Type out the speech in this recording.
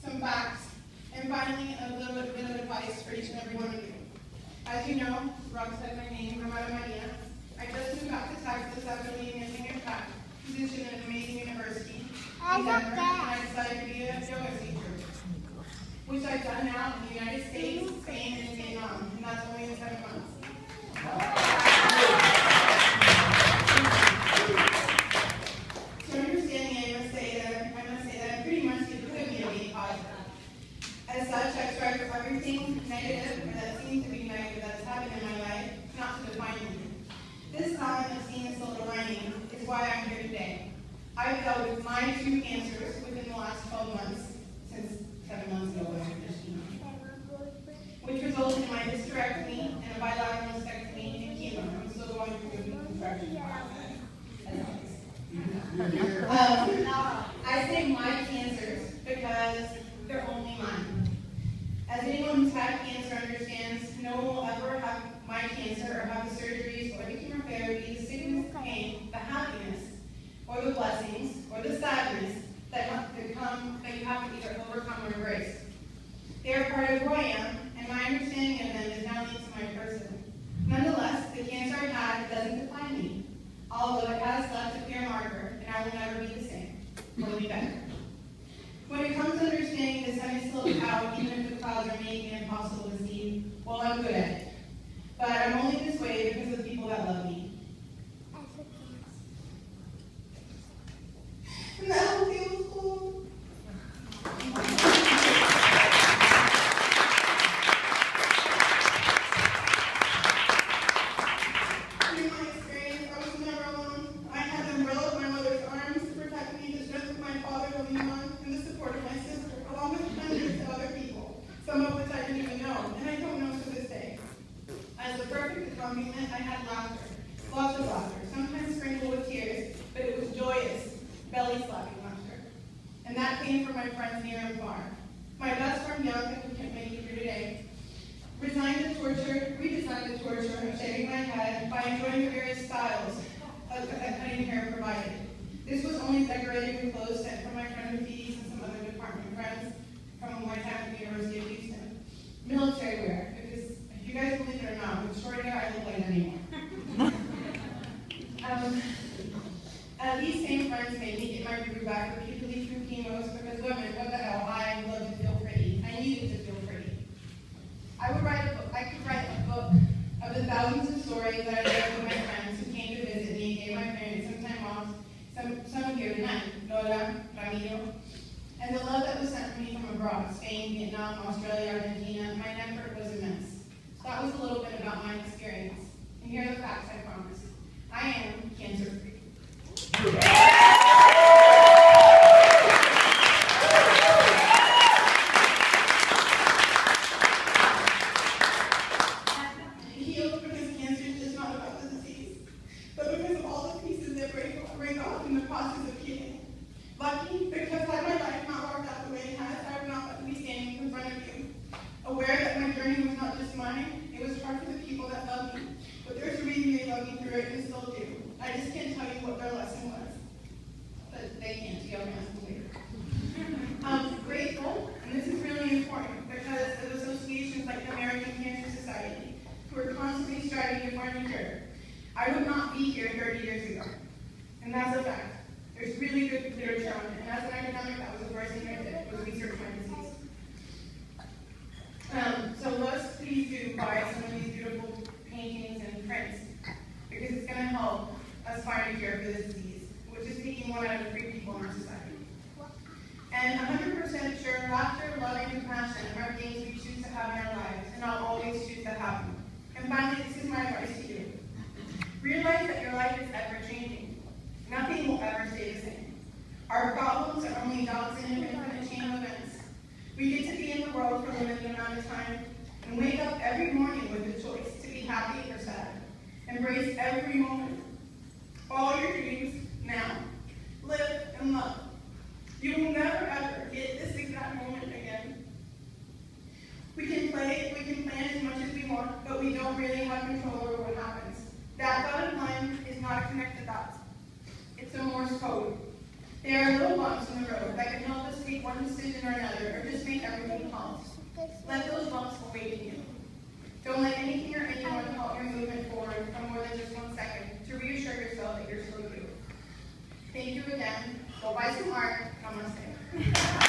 some facts, and finally a little bit of advice for each and every one of you. As you know, Rob said my name, Ramada Maria. I just moved back to Texas after leaving a tenure track position at an amazing university in Denver, and I decided to be a yoga teacher, which I've done now in the United States, Spain, and Vietnam, and that's only in 7 months. To understand me, I must say that I'm pretty much the epitome of being positive. As such, I strive for everything negative or that seems to be negative that's happened in my life not to define me. This talent of seeing a silver lining is why I'm here today. I've dealt with my 2 cancers within the last 12 months, since 7 months ago when I finished chemo, which resulted in my hysterectomy and a bilateral mastectomy and chemo. I'm still going through the construction process. I say my cancers because they're only mine. As anyone who's had cancer understands, no one will ever have my cancer or have the surgeries or the chemotherapy, the sickness, the pain, the happiness, or the blessings, or the sadness that you have to either overcome or embrace. They are part of who I am, and my understanding of them is now linked to my person. Nonetheless, the cancer I had doesn't define me, although it has left a clear marker, and I will never be the same. Will be better. When it comes to understanding the sun is still out, even if the clouds are making it impossible to see, well, I'm good at it. But I'm only this way because of the people that love me. And that will feel cool. In my experience, I was never alone. I had the umbrella of my mother's arms to protect me, the strength of my father to lean on, and the support of my sister, along with hundreds of other people, some of which I didn't even know, and I don't know to this day. As the perfect accompaniment, I had laughter, lots of laughter, sometimes sprinkled with tears, but it was joyous, belly-slapping laughter. And that came from my friends near and far. My best friend Bianca, who can't make it here today, redesigned the torture of shaving my head by enjoying the various styles that cutting hair provided. This was only decorated with clothes sent from my friend Rafis and some other department friends from my time at the University of Houston. Military wear, because if you guys believe it or not, with short hair, I look like anyone. These same friends made me get my groove back repeatedly through chemos because women, what the hell, I love to feel pretty. I needed to feel pretty. I could write a book of the thousands of stories that I shared with my friends who came to visit me and gave my parents some time off, some here tonight, Lola, Ramiro, and the love that was sent to me from abroad, Spain, Vietnam, Australia, Argentina. My network was immense. So that was a little bit about my experience. And here are the facts, I promise. I am cancer-free. Healed because cancer is just not about the disease, but because of all the pieces that break off in the process of healing. Lucky because had my life not worked out the way it has, I would not be standing in front of you. Aware that my journey was not just mine, it was hard for the people that love me. But there's a reason they love me through it and still do. I just can't tell you what their lesson was. But they can't, so y'all can ask them later. I'm grateful, and this is really important, because of associations like the American Cancer Society, who are constantly striving to find a cure. I would not be here 30 years ago. And that's a fact. There's really good literature on it, and as an academic, that was the first thing I did, was research my disease. So let's please do buy some of these beautiful paintings and prints, because it's going to help us find a cure for this disease, which is taking 1 out of 3 people in our society. And 100% sure, laughter, love, and compassion are things we choose to have in our lives, and I'll always choose to have them. And finally, this is my advice to you. Realize that your life is ever-changing. Nothing will ever stay the same. Our problems are only dots in an infinite chain of events. We get to be in the world for a limited amount of time, and wake up every morning with the choice to be happy or sad. Embrace every moment. Follow your dreams now. Live and love. You will never ever get this exact moment again. We can plan as much as we want, but we don't really have control over what happens. That dotted line is not a connected dot. It's a Morse code. There are little bumps in the road that can help us make one decision or another, or just make everything halt. Let those bumps awaken you. Don't let anything or anyone halt your movement forward for more than just 1 second to reassure yourself that you're still you. Thank you again. Go buy some art. Namaste.